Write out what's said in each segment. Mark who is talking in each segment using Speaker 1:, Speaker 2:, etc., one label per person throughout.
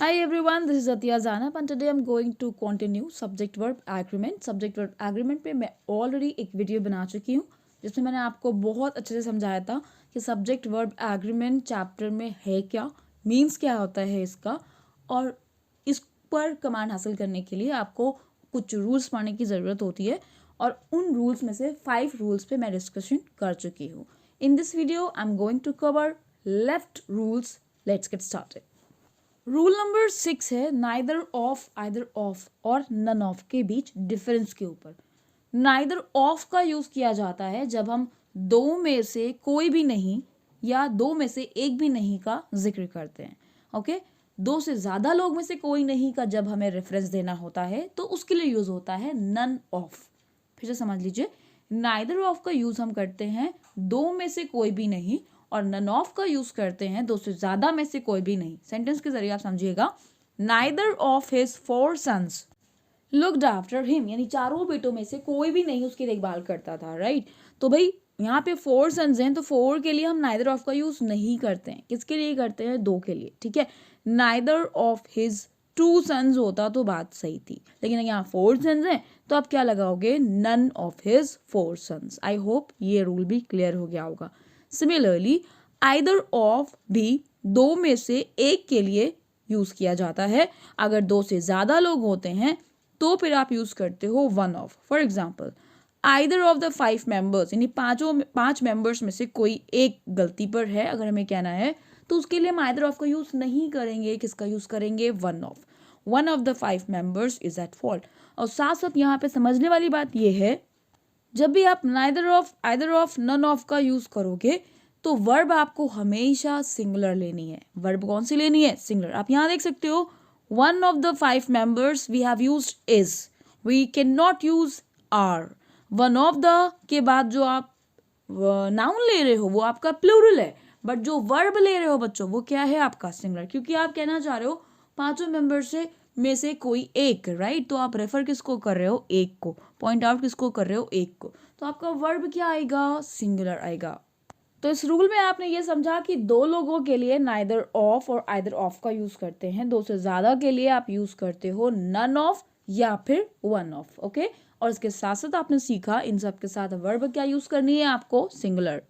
Speaker 1: Hi everyone, this is Athiya Zanab and today I'm going to continue subject verb agreement. Subject verb agreement पे मैं already एक video बना चुकी हूँ जिसमें मैंने आपको बहुत अच्छे से समझाया था कि सब्जेक्ट वर्ब एग्रीमेंट चैप्टर में है क्या, मीन्स क्या होता है इसका, और इस पर कमांड हासिल करने के लिए आपको कुछ रूल्स पढ़ने की ज़रूरत होती है और उन रूल्स में से 5 रूल्स पे मैं डिस्कशन कर चुकी हूँ. In this video I am going to cover left rules. Let's get started. Rule number 6 है नाइदर ऑफ, आइदर ऑफ और नन ऑफ के बीच डिफरेंस के ऊपर. नाइदर ऑफ का यूज किया जाता है जब हम दो में से कोई भी नहीं या दो में से एक भी नहीं का जिक्र करते हैं. ओके, दो से ज्यादा लोग में से कोई नहीं का जब हमें रेफरेंस देना होता है तो उसके लिए यूज होता है नन ऑफ. फिर से समझ लीजिए, नाइदर ऑफ का यूज हम करते हैं दो में से कोई भी नहीं और नन ऑफ का यूज करते हैं दो से ज्यादा में से कोई भी नहीं. सेंटेंस के जरिए आप समझिएगा. Neither of his 4 sons looked after him, यानी चारों बेटों में से कोई भी नहीं उसकी देखभाल करता था. राइट, तो भाई यहाँ पे 4 सन्स हैं तो 4 के लिए हम नाइदर ऑफ का यूज नहीं करते हैं. किसके लिए करते हैं? 2 के लिए. ठीक है, नाइदर ऑफ हिज 2 सन्स होता तो बात सही थी, लेकिन यहाँ 4 सन्स हैं तो आप क्या लगाओगे? None of his 4 sons. I hope ये रूल भी क्लियर हो गया होगा. सिमिलरली आइदर ऑफ भी दो में से एक के लिए यूज किया जाता है. अगर दो से ज्यादा लोग होते हैं तो फिर आप यूज करते हो one of. For example, either of the 5 members, यानी 5 मेंबर्स में से कोई एक गलती पर है अगर हमें कहना है तो उसके लिए हम आइदर ऑफ का यूज नहीं करेंगे. किसका यूज करेंगे? One of. One of the 5 members is at fault. और साथ साथ यहाँ पे समझने वाली बात यह है, जब भी आप neither of, either of, none of का यूज करोगे तो वर्ब आपको हमेशा सिंगुलर लेनी है. वर्ब कौन सी लेनी है? सिंगुलर. आप यहाँ देख सकते हो, one of the 5 members we have used is. We can not use are. One of the के बाद जो आप नाउन ले रहे हो वो आपका प्लूरल है, बट जो वर्ब ले रहे हो बच्चों वो क्या है? आपका सिंगुलर, क्योंकि आप कहना चाह रहे हो 5 मेंबर्स में से कोई एक. राइट, तो आप रेफर किसको कर रहे हो? एक को. पॉइंट आउट किसको कर रहे हो? एक को. तो आपका वर्ब क्या आएगा? सिंगुलर आएगा. तो इस रूल में आपने ये समझा कि दो लोगों के लिए नाइदर ऑफ और आइदर ऑफ का यूज करते हैं, दो से ज्यादा के लिए आप यूज करते हो नन ऑफ या फिर वन ऑफ. ओके, और इसके साथ साथ आपने सीखा इन सब के साथ वर्ब क्या यूज करनी है आपको? Singular.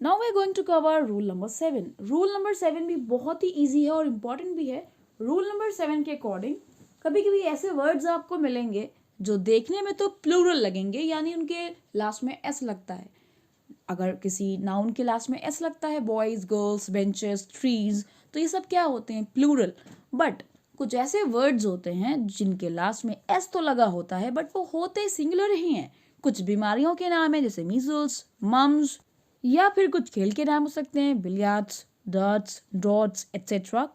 Speaker 1: Now we are going to cover rule number 7. Rule number 7 भी बहुत ही ईजी है और इंपॉर्टेंट भी है. रूल नंबर 7 के अकॉर्डिंग कभी कभी ऐसे वर्ड्स आपको मिलेंगे जो देखने में तो प्लूरल लगेंगे, यानी उनके लास्ट में एस लगता है. अगर किसी नाउन के लास्ट में एस लगता है, बॉयज, गर्ल्स, बेंचेस, ट्रीज, तो ये सब क्या होते हैं? प्लूरल. बट कुछ ऐसे वर्ड्स होते हैं जिनके लास्ट में एस तो लगा होता है बट वो होते सिंगुलर ही हैं. कुछ बीमारियों के नाम है जैसे मीजल्स, मम्स, या फिर कुछ खेल के नाम हो सकते हैं, बिलियर्ड्स, डर्ट्स, ड्रॉट्स एट्सेट्रा.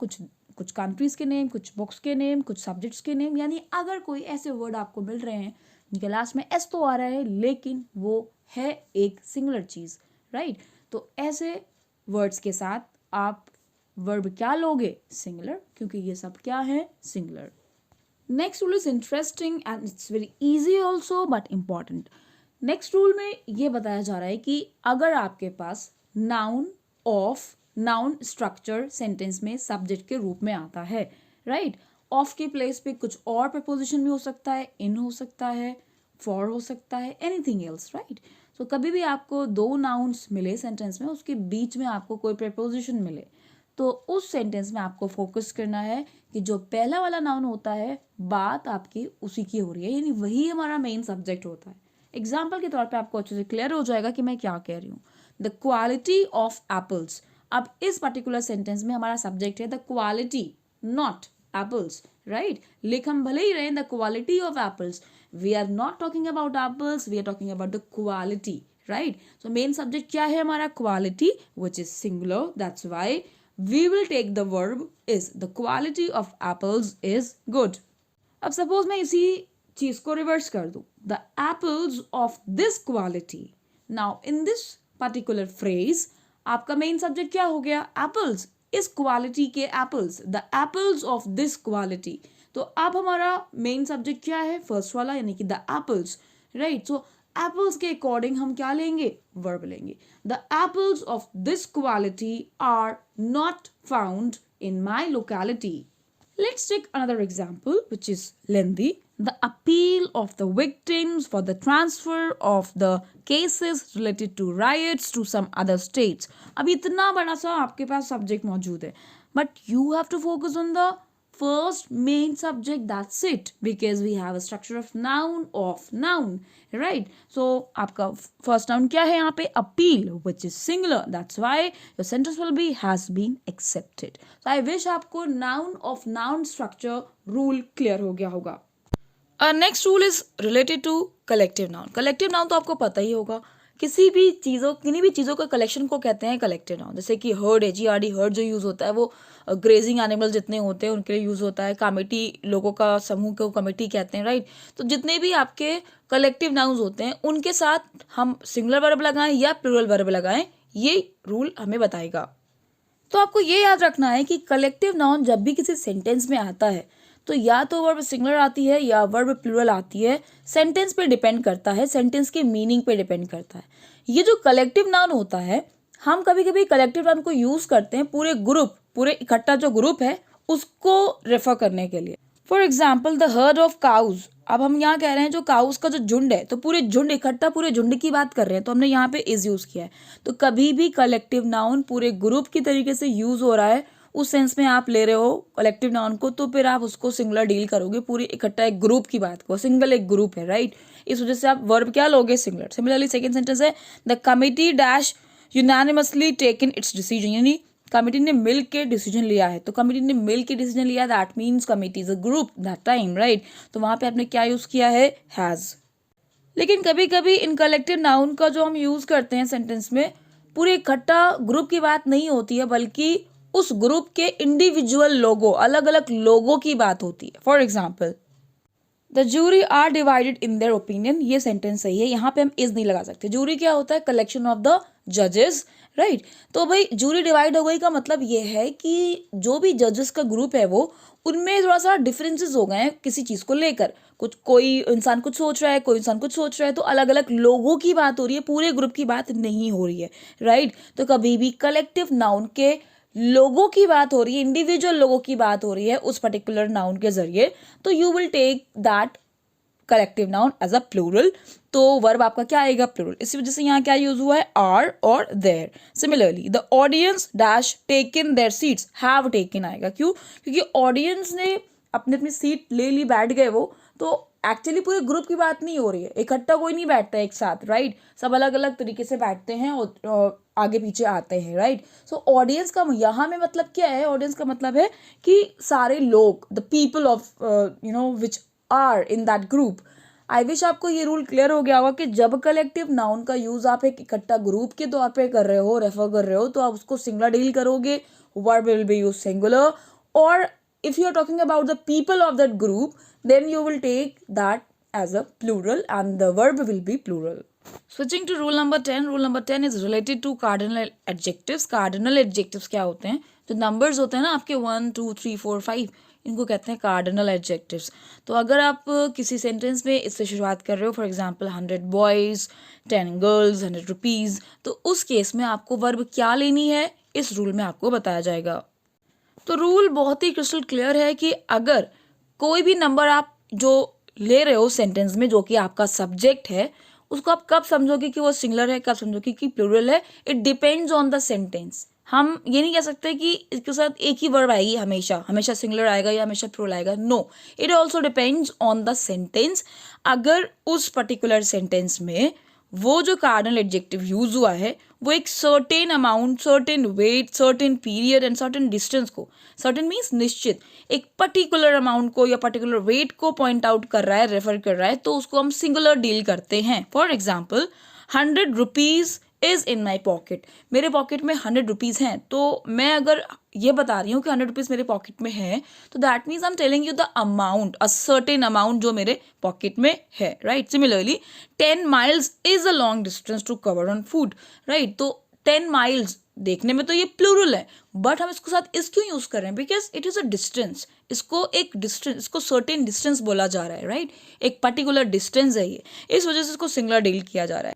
Speaker 1: कुछ कंट्रीज के नेम, कुछ बुक्स के नेम, कुछ सब्जेक्ट्स के नेम. यानी अगर कोई ऐसे वर्ड आपको मिल रहे हैं जिनके लास्ट में एस तो आ रहा है लेकिन वो है एक सिंगुलर चीज. राइट, तो ऐसे वर्ड्स के साथ आप वर्ब क्या लोगे? सिंगुलर, क्योंकि ये सब क्या है? Singular. Next rule is interesting and it's very easy also but important. Next rule में ये बताया जा रहा है कि अगर आपके पास noun of, noun structure sentence में सब्जेक्ट के रूप में आता है. राइट, ऑफ के प्लेस पे कुछ और प्रपोजिशन भी हो सकता है, इन हो सकता है, फॉर हो सकता है, एनीथिंग एल्स. राइट, तो कभी भी आपको दो नाउन्स मिले सेंटेंस में, उसके बीच में आपको कोई प्रपोजिशन मिले तो उस सेंटेंस में आपको फोकस करना है कि जो पहला वाला नाउन होता है बात आपकी उसी की हो रही है, यानी वही हमारा मेन सब्जेक्ट होता है. एग्जाम्पल के तौर पे आपको अच्छे से क्लियर हो जाएगा कि मैं क्या कह रही हूँ. The quality of apples. अब इस पर्टिकुलर सेंटेंस में हमारा सब्जेक्ट है the quality, not apples. Right, लिख हम भले ही रहे the quality of apples, we are not talking about apples, we are talking about the quality. Right, so main subject क्या है हमारा? Quality, which is singular. That's why we will take the verb is. The quality of apples is good. अब suppose मैं इसी चीज को reverse कर दूं, the apples of this quality. Now in this particular phrase आपका मेन सब्जेक्ट क्या हो गया? एप्पल्स, इस क्वालिटी के apples, the apples of this quality. तो अब हमारा मेन सब्जेक्ट क्या है? फर्स्ट वाला, यानी कि the apples. Right, so apples के अकॉर्डिंग हम क्या लेंगे? वर्ब लेंगे. The apples of this quality are not found in my locality. Let's take another example which is lengthy. The appeal of the victims for the transfer of the cases related to riots to some other states. अब इतना बड़ा सा आपके पास subject मौजूद है, but you have to focus on the first main subject, that's it, because we have a structure of noun, right? So आपका first noun क्या है यहाँ पे? appeal, which is singular, that's why your sentence will be has been accepted. So I wish आपको noun of noun structure rule clear हो गया होगा. Next rule is related to collective noun. Collective noun तो आपको पता ही होगा, किसी भी चीज़ों का कलेक्शन को कहते हैं कलेक्टिव नाउन. जैसे कि हर्ड, HERD, हर्ड जो यूज़ होता है वो ग्रेजिंग एनिमल जितने होते हैं उनके लिए यूज़ होता है. कमेटी, लोगों का समूह को कमेटी कहते हैं, राइट? तो जितने भी आपके कलेक्टिव नाउन्स होते हैं उनके साथ हम सिंगुलर वर्ब लगाएं या प्लूरल वर्ब लगाएं, ये रूल हमें बताएगा. तो आपको ये याद रखना है कि कलेक्टिव नाउन जब भी किसी सेंटेंस में आता है तो या तो वर्ब सिंगुलर आती है या वर्ब प्लूरल आती है. सेंटेंस पे डिपेंड करता है, सेंटेंस के मीनिंग पे डिपेंड करता है. ये जो कलेक्टिव नाउन होता है, हम कभी कभी कलेक्टिव नाउन को यूज करते हैं पूरे इकट्ठा जो ग्रुप है उसको रेफर करने के लिए. For example the heard of cows. अब हम यहाँ कह रहे हैं जो काउज का जो झुंड है, तो पूरे झुंड इकट्ठा पूरे झुंड की बात कर रहे हैं, तो हमने यहाँ पे इज यूज किया है. तो कभी भी कलेक्टिव नाउन पूरे ग्रुप की तरीके से यूज हो रहा है, उस सेंस में आप ले रहे हो कलेक्टिव नाउन को, तो फिर आप उसको सिंगुलर डील करोगे. पूरी इकट्ठा एक ग्रुप की बात को, सिंगल एक ग्रुप है, राइट? इस वजह से आप वर्ब क्या लोगे? सिंगुलर. सिमिलरली सेकंड सेंटेंस है the committee dash unanimously taken it's decision, यानी कमिटी ने मिल के डिसीजन लिया है. तो कमिटी ने मिल के डिसीजन लिया, that means committee is a group that time, right? तो वहां पे आपने क्या यूज किया है? हैज. लेकिन कभी कभी इन कलेक्टिव नाउन का जो हम यूज करते हैं सेंटेंस में, पूरे इकट्ठा ग्रुप की बात नहीं होती है, बल्कि उस ग्रुप के इंडिविजुअल लोगों, अलग अलग लोगों की बात होती है. For example the jury are divided in their opinion. ये सेंटेंस सही है, यहाँ पे हम इज नहीं लगा सकते. जूरी क्या होता है? कलेक्शन ऑफ द जजेस, राइट? तो भाई जूरी डिवाइड हो गई का मतलब ये है कि जो भी जजेस का ग्रुप है वो, उनमें थोड़ा सा डिफरेंसेस हो गए हैं किसी चीज को लेकर. कोई इंसान कुछ सोच रहा है, कोई इंसान कुछ सोच रहा है, तो अलग अलग लोगों की बात हो रही है, पूरे ग्रुप की बात नहीं हो रही है, राइट? तो कभी भी कलेक्टिव नाउन के लोगों की बात हो रही है, इंडिविजुअल लोगों की बात हो रही है उस पर्टिकुलर नाउन के जरिए, तो you will take that collective noun as a plural. तो वर्ब आपका क्या आएगा? प्लूरल. इसी वजह से यहाँ क्या यूज हुआ है? आर और their. Similarly the audience dash taken their seats, have taken आएगा. क्यों? क्योंकि ऑडियंस ने अपनी अपनी सीट ले ली, बैठ गए वो. तो एक्चुअली पूरे ग्रुप की बात नहीं हो रही है, इकट्ठा कोई नहीं बैठता एक साथ, राइट? सब अलग अलग तरीके से बैठते हैं और आगे पीछे आते हैं, राइट? सो ऑडियंस का यहाँ में मतलब क्या है? ऑडियंस का मतलब है कि सारे लोग, the people of which are in that group. I wish आपको ये रूल क्लियर हो गया होगा कि जब कलेक्टिव नाउन का यूज आप एक इकट्ठा ग्रुप के तौर पे कर रहे हो, रेफर कर रहे हो, तो आप उसको सिंगुलर डील करोगे, verb will be use singular. और if you are talking about the people of that group, then you will take that as a plural and the verb will be plural. Switching to rule number 10. Rule number 10 is related to cardinal adjectives. Cardinal adjectives क्या होते हैं? जो numbers होते हैं ना आपके 1, 2, 3, 4, 5, इनको कहते हैं cardinal adjectives. तो अगर आप किसी सेंटेंस में इससे शुरुआत कर रहे हो, for example 100 boys, 10 girls, 100 rupees, तो उस केस में आपको वर्ब क्या लेनी है, इस रूल में आपको बताया जाएगा. तो रूल बहुत ही क्रिस्टल क्लियर है कि अगर कोई भी नंबर आप जो ले रहे हो सेंटेंस में, जो कि आपका सब्जेक्ट है, उसको आप कब समझोगे कि वो सिंगुलर है, कब समझोगे कि प्लूरल है, it depends on the sentence. हम ये नहीं कह सकते कि इसके साथ एक ही वर्ब आएगी हमेशा सिंगुलर आएगा या हमेशा प्लूरल आएगा. No, it also depends on the sentence. अगर उस पर्टिकुलर सेंटेंस में वो जो कार्डिनल एडजेक्टिव यूज हुआ है वो एक certain amount, certain weight, certain period and certain distance को, सर्टेन मीन्स निश्चित, एक पर्टिकुलर अमाउंट को या पर्टिकुलर वेट को पॉइंट आउट कर रहा है, रेफर कर रहा है, तो उसको हम सिंगुलर डील करते हैं. For example 100 rupees is in my pocket. मेरे पॉकेट में 100 रुपीज हैं. तो मैं अगर ये बता रही हूँ कि 100 रुपीज मेरे पॉकेट में है, तो that means I am telling you the amount, a certain amount जो मेरे पॉकेट में है, right? Similarly 10 miles is a long distance to cover on food, right? तो 10 miles देखने में तो ये प्लूरल है, बट हम इसको साथ इस क्यों यूज कर रहे हैं? Because it is a distance. इसको सर्टेन डिस्टेंस बोला जा रहा है, राइट? एक पर्टिकुलर डिस्टेंस है ये, इस वजह से इसको सिंगुलर डील किया जा रहा है.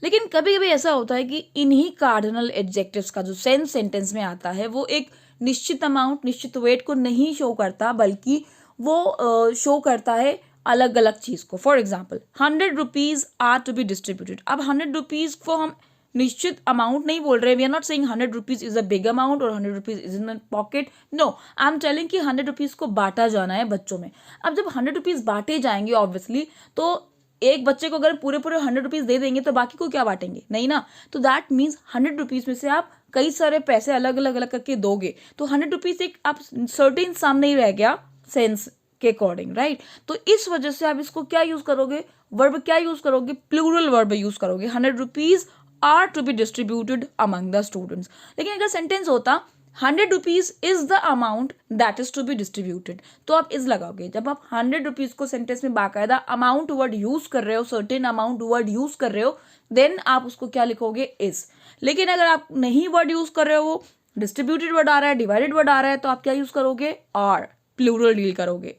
Speaker 1: लेकिन कभी कभी ऐसा होता है कि इन्हीं कार्डिनल एडजेक्टिव्स का जो सेंस सेंटेंस में आता है वो एक निश्चित अमाउंट, निश्चित वेट को नहीं शो करता, बल्कि वो शो करता है अलग अलग चीज़ को। For example 100 rupees are to be distributed. अब 100 रुपीज़ को हम निश्चित अमाउंट नहीं बोल रहे, we are not saying 100 rupees is a big amount और 100 rupees is in my pocket, no, I am telling कि 100 रुपीज़ को बांटा जाना है बच्चों में। अब जब 100 रुपीज़ बांटे जाएंगे ऑब्वियसली, तो एक बच्चे को अगर पूरे 100 रुपीज़ दे देंगे तो बाकी को क्या बांटेंगे, नहीं ना। तो दैट मीन्स 100 रुपीज़ में से आप कई सारे पैसे अलग अलग अलग करके दोगे, तो 100 रुपीज़ एक आप सर्टेन सम नहीं रह गया सेंस के अकॉर्डिंग, राइट। तो इस वजह से आप इसको क्या यूज करोगे, वर्ब क्या यूज करोगे, प्लूरल वर्ब यूज करोगे। 100 rupees are to be distributed among the students. लेकिन अगर सेंटेंस होता 100 rupees is the amount that is to be distributed, तो आप इज लगाओगे। जब आप 100 रुपीज़ को सेंटेंस में बाकायदा अमाउंट वर्ड यूज कर रहे हो, सर्टेन अमाउंट वर्ड यूज कर रहे हो, देन आप उसको क्या लिखोगे, इज। लेकिन अगर आप नहीं वर्ड यूज कर रहे हो, डिस्ट्रीब्यूटेड वर्ड आ रहा है, डिवाइडेड वर्ड आ रहा है, तो आप क्या यूज करोगे, आर, प्लूरल डील करोगे।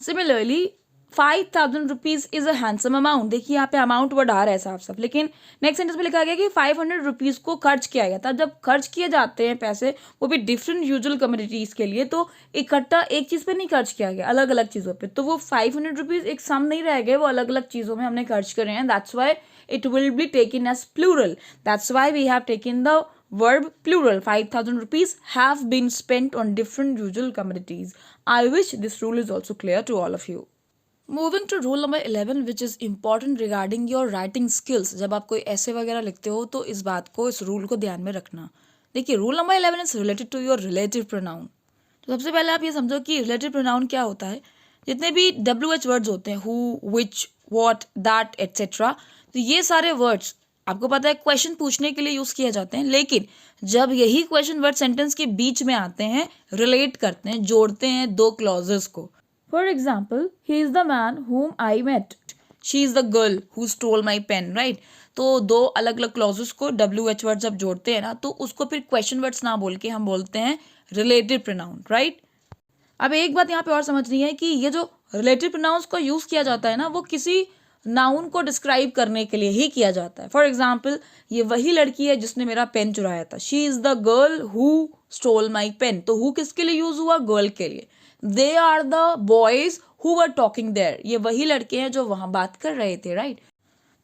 Speaker 1: Similarly 5,000 rupees is a handsome amount. देखिए यहाँ पे अमाउंट वर्ड आ रहा है साफ साफ, लेकिन नेक्स्ट सेंटेंस में लिखा गया कि 500 रुपीज़ को खर्च किया गया था। जब खर्च किए जाते हैं पैसे, वो भी डिफरेंट यूजुअल कम्युनिटीज़ के लिए, तो इकट्ठा एक चीज़ पे नहीं खर्च किया गया, अलग अलग चीज़ों पे। तो वो 500 रुपीज़ एक सम नहीं रह गए, वो अलग अलग चीज़ों में हमने खर्च करे हैं। That's why it will be taken as plural, that's why we have taken the verb plural. 5,000 rupees have been spent on different usual commodities. I wish this rule is also clear to all of you. Moving to rule number 11, which is important regarding your writing skills. जब आप कोई ऐसे वगैरह लिखते हो तो इस बात को, इस रूल को ध्यान में रखना। देखिए rule number 11 is related to your relative pronoun. तो सबसे पहले आप ये समझो कि रिलेटिव प्रोनाउन क्या होता है। जितने भी WH वर्ड्स होते हैं, who, which, what, that, etcetera, तो ये सारे वर्ड्स आपको पता है क्वेश्चन पूछने के लिए यूज किए जाते हैं। लेकिन जब यही क्वेश्चन वर्ड सेंटेंस के बीच में आते हैं, रिलेट करते हैं, जोड़ते हैं दो क्लॉजेस को। For example, he is the man whom I met, she is the girl who stole my pen, right. तो दो अलग अलग क्लॉजेस को WH वर्ड जब जोड़ते हैं ना, तो उसको फिर क्वेश्चन वर्ड्स ना बोल के हम बोलते हैं रिलेटिव प्रोनाउन, राइट। अब एक बात यहाँ पे और समझनी है कि ये जो रिलेटिव प्रोनाउंस को यूज किया जाता है ना, वो किसी नाउन को डिस्क्राइब करने के लिए ही किया जाता है। फॉर एग्जाम्पल, ये वही लड़की है जिसने मेरा पेन चुराया था, she is the girl who stole my pen. तो हु किसके लिए यूज हुआ, गर्ल के लिए। They are the boys who were talking there, ये वही लड़के हैं जो वहां बात कर रहे थे, राइट।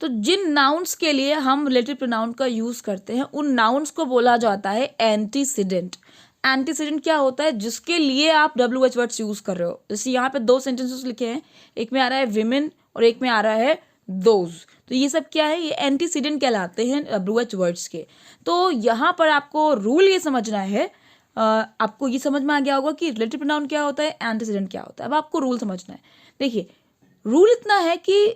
Speaker 1: तो जिन नाउन्स के लिए हम रिलेटिव प्रोनाउन का यूज करते हैं, उन नाउन्स को बोला जाता है एंटीसीडेंट। एंटीसीडेंट क्या होता है, जिसके लिए आप WH वर्ड्स यूज कर रहे हो। जैसे यहाँ पे दो सेंटेंसेस लिखे हैं, एक में आ रहा है विमेन और एक में आ रहा है दोज। तो ये सब क्या है, ये एंटीसीडेंट कहलाते हैं WH वर्ड्स के। तो यहाँ पर आपको रूल ये समझना है, आपको ये समझ में आ गया होगा कि रिलेटिव प्रोनाउन क्या होता है, एंटीसीडेंट क्या होता है। अब आपको रूल समझना है। देखिए रूल इतना है कि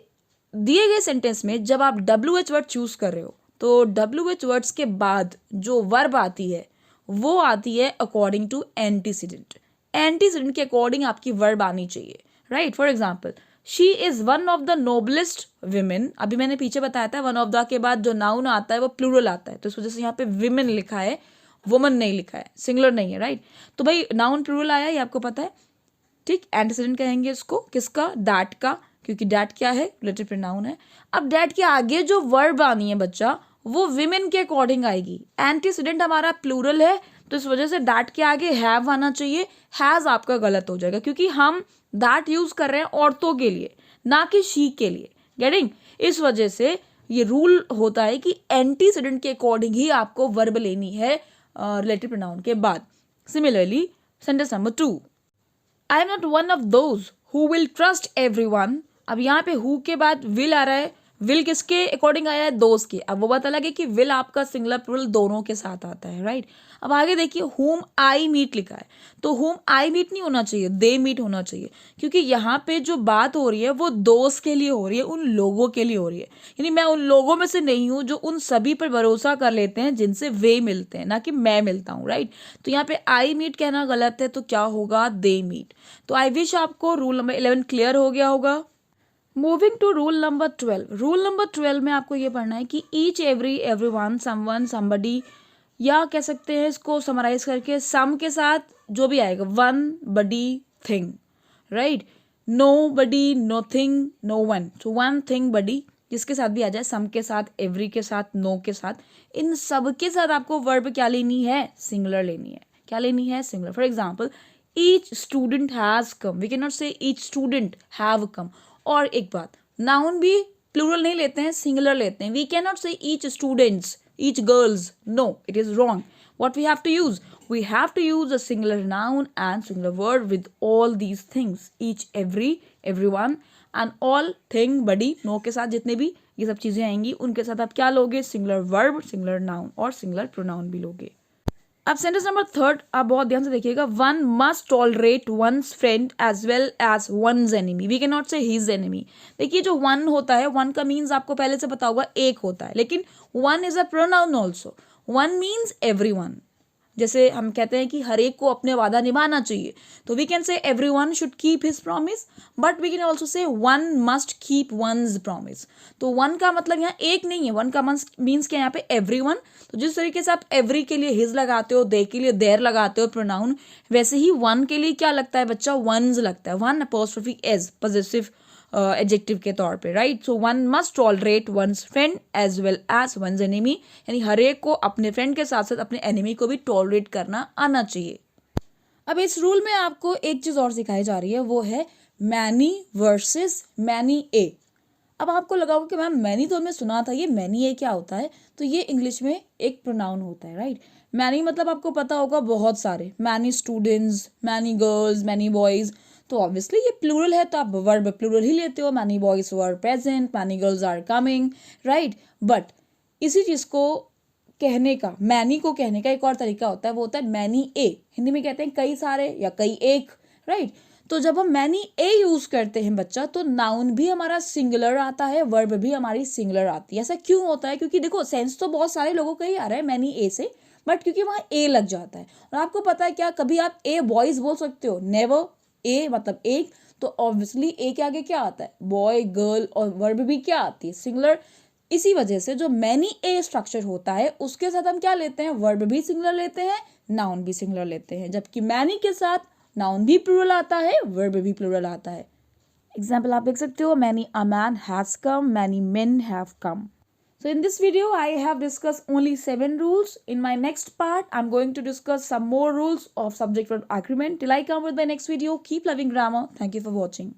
Speaker 1: दिए गए सेंटेंस में जब आप WH वर्ड चूज कर रहे हो, तो WH वर्ड्स के बाद जो वर्ब आती है वो आती है अकॉर्डिंग टू एंटीसीडेंट। एंटीसीडेंट के अकॉर्डिंग आपकी वर्ब आनी चाहिए, right. For example, she is one of the noblest women. अभी मैंने पीछे बताया था वन ऑफ द के बाद जो नाउन आता है वो प्लूरल आता है, तो इस वजह से यहाँ पे विमेन लिखा है, वुमन नहीं लिखा है, सिंगुलर नहीं है, राइट। तो भाई नाउन प्लूरल आया, ये आपको पता है, ठीक। एंटीसीडेंट कहेंगे इसको, किसका, दैट का, क्योंकि दैट क्या है, रिलेटिव प्रोनाउन है। अब दैट के आगे जो वर्ब आनी है बच्चा, वो विमेन के अकॉर्डिंग आएगी। एंटीसीडेंट हमारा प्लूरल है, तो इस वजह से दैट के आगे हैव आना चाहिए। हैज आपका गलत हो जाएगा, क्योंकि हम दैट यूज कर रहे हैं औरतों के लिए, ना कि शी के लिए। गेटिंग? इस वजह से ये रूल होता है कि एंटीसीडेंट के अकॉर्डिंग ही आपको वर्ब लेनी है रिलेटिव प्रोनाउन के बाद। Similarly sentence number 2, I am not one of those who will trust everyone. अब यहाँ पे हु के बाद विल आ रहा है, विल किसके अकॉर्डिंग आया है, दोस्त के। अब वो बात अलग है कि विल आपका सिंगुलर प्लूरल दोनों के साथ आता है, राइट। अब आगे देखिए, whom I meet लिखा है, तो whom I meet नहीं होना चाहिए, they meet होना चाहिए, क्योंकि यहाँ पे जो बात हो रही है वो दोस्त के लिए हो रही है, उन लोगों के लिए हो रही है। यानी मैं उन लोगों में से नहीं हूँ जो उन सभी पर भरोसा कर लेते हैं जिनसे वे मिलते हैं, ना कि मैं मिलता हूँ, राइट। तो यहाँ पे I meet कहना गलत है, तो क्या होगा, they meet। तो आई विश आपको रूल नंबर 11 क्लियर हो गया होगा। Moving to rule number 12। Rule number 12 में आपको ये पढ़ना है कि each, every, everyone, someone, somebody, या कह सकते हैं इसको समराइज करके सम के साथ जो भी आएगा, वन, बडी, थिंग, राइट। नो बडी, नो थिंग, नो वन। तो वन, थिंग, बडी, जिसके साथ भी आ जाए, सम के साथ, एवरी के साथ, नो के साथ, इन सब के साथ आपको वर्ब क्या लेनी है, सिंगुलर लेनी है। क्या लेनी है, singular. For example each student has come, we can not say each student have come. और एक बात, नाउन भी प्लूरल नहीं लेते हैं, सिंगुलर लेते हैं. We can not say each students, each girls. No, it is wrong. What we have to use? We have to use a singular noun and singular word with all these things. Each, every, everyone and all thing, body, no के साथ जितने भी ये सब चीज़ें आएंगी उनके साथ आप क्या लोगे, singular verb, singular noun और singular pronoun भी लोगे. अब सेंटेंस नंबर 3 आप बहुत ध्यान से देखिएगा. One must tolerate one's friend as well as one's enemy. We can not say his enemy. देखिए जो वन होता है, वन का मीन्स आपको पहले से पता होगा, एक होता है, लेकिन one is a pronoun also. One means everyone. जैसे हम कहते हैं कि हर एक को अपने वादा निभाना चाहिए, तो we can say everyone should keep his promise, but we can also say one must keep one's promise. तो वन का मतलब यहाँ एक नहीं है, वन का मीन्स क्या यहाँ पे एवरीवन. तो जिस तरीके से आप एवरी के लिए हिज लगाते हो, दे के लिए देयर लगाते हो प्रोनाउन, वैसे ही वन के लिए क्या लगता है बच्चा, वंस लगता है. One apostrophe as positive adjective के तौर पे, right. So one must tolerate one's friend as well as one's enemy. यानी हर एक को अपने फ्रेंड के साथ साथ अपने एनिमी को भी टॉलरेट करना आना चाहिए. अब इस रूल में आपको एक चीज और सिखाई जा रही है, वो है मैनी वर्सेस मैनी ए. अब आपको लगा होगा कि मैम मैनी तो हमने सुना था, ये मैनी ए क्या होता है. तो ये इंग्लिश में एक प्रोनाउन होता है, राइट. मैनी मतलब आपको पता होगा बहुत सारे, many students, many girls, many boys. तो ऑब्वियसली ये प्लूरल है, तो आप वर्ब प्लूरल ही लेते हो. Many boys were present, many girls are coming, right. But इसी चीज़ को कहने का, मैनी को कहने का एक और तरीका होता है, वो होता है मैनी ए. हिंदी में कहते हैं कई सारे या कई एक, राइट. तो जब हम मैनी ए यूज करते हैं बच्चा, तो नाउन भी हमारा सिंगुलर आता है, वर्ब भी हमारी सिंगुलर आती है. ऐसा क्यों होता है? क्योंकि देखो सेंस तो बहुत सारे लोगों का ही आ रहा है मैनी ए से, बट क्योंकि वहाँ ए लग जाता है. और आपको पता है क्या, कभी आप ए बॉयज बोल सकते हो, नेवर. ए मतलब एक, तो ऑब्वियसली ए के आगे क्या आता है, बॉय, गर्ल, और वर्ब भी क्या आती है, सिंगुलर. इसी वजह से जो मैनी ए स्ट्रक्चर होता है उसके साथ हम क्या लेते हैं, वर्ब भी सिंगुलर लेते हैं, नाउन भी सिंगुलर लेते हैं. जबकि मैनी के साथ नाउन भी प्लूरल आता है, वर्ब भी प्लूरल आता है. एग्जाम्पल आप देख सकते हो, many a man has come, many men have come. So in this video, I have discussed only 7 rules. In my next part, I'm going to discuss some more rules of subject-verb agreement. Till I come with my next video, keep loving grammar. Thank you for watching.